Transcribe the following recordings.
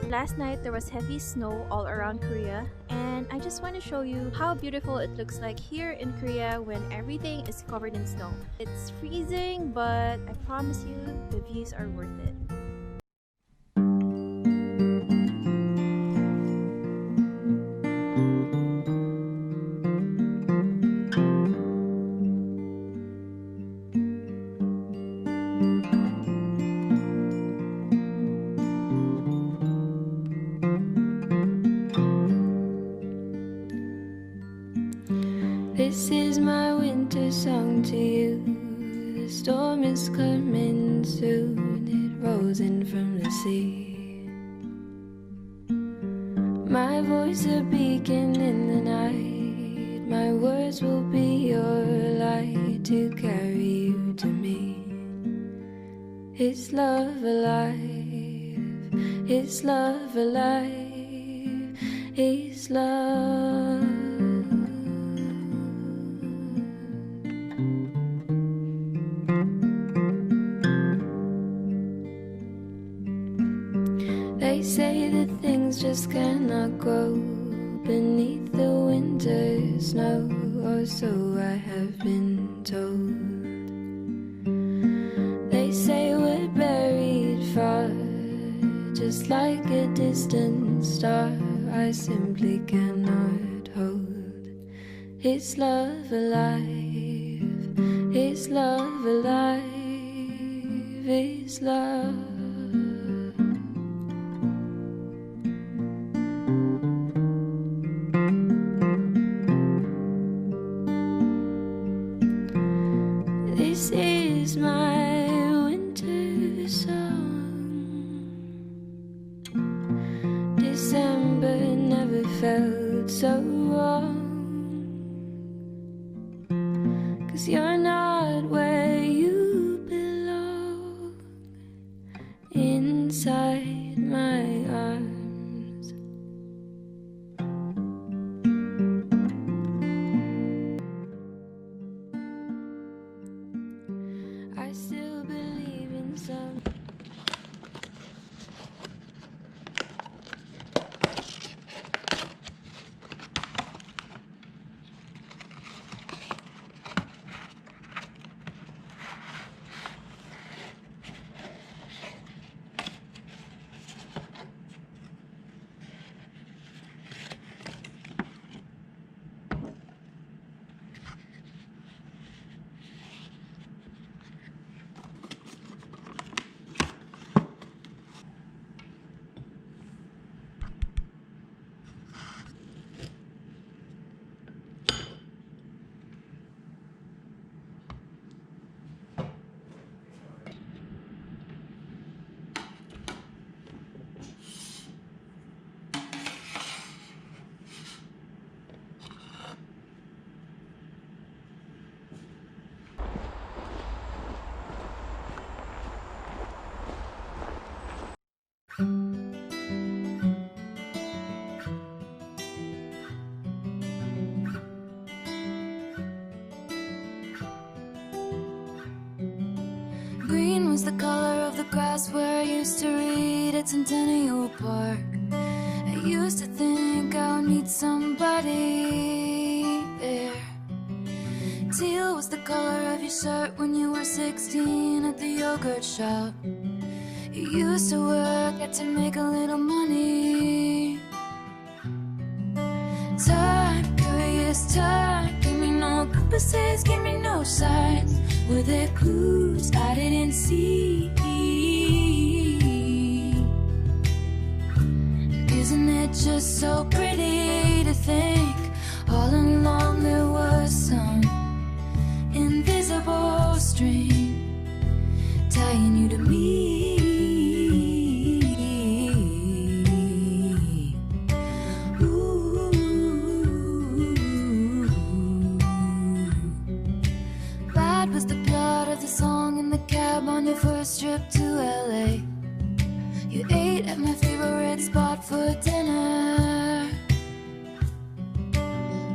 Last night there was heavy snow all around Korea, and I just want to show you how beautiful it looks like here in Korea when everything is covered in snow. It's freezing, but I promise you the views are worth it. This is my winter song to you. The storm is coming soon. It rolls in from the sea. My voice a beacon in the night. My words will be your light to carry you to me. Is love alive? Is love alive? Is love? They say that things just cannot grow beneath the winter snow, or so I have been told. They say we're buried far, just like a distant star I simply cannot hold. Is love alive? Is love alive? Is love? This is my winter song. December never felt so wrong, 'cause you're not where you belong. Inside my arms, I still believe in some. Green was the color of the grass where I used to read at Centennial Park. I used to think I'll meet somebody there. Teal was the color of your shirt when you were 16 at the yogurt shop. You used to work to make a little money. Time, curious time, give me no compasses, give me no signs. Were there clues I didn't see? Isn't it just so pretty to think all along there was some invisible string tying you to me? Bad was the plot of the song in the cab on your first trip to LA. You ate at my favorite spot for dinner.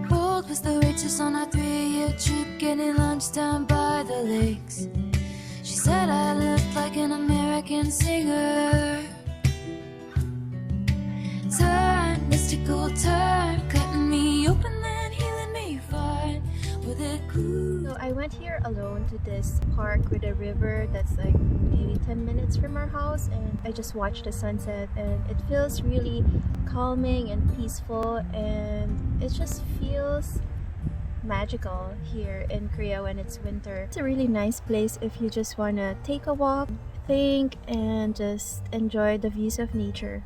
Bold was the waitress on our 3-year trip, getting lunch down by the lakes. She said I looked like an American singer. magical turn, cutting me open then healing me fine with it glue. So I went here alone to this park with a river that's like maybe 10 minutes from our house, and I just watched the sunset, and it feels really calming and peaceful, and it just feels magical here in Korea when it's winter. It's a really nice place if you just want to take a walk, think, and just enjoy the views of nature.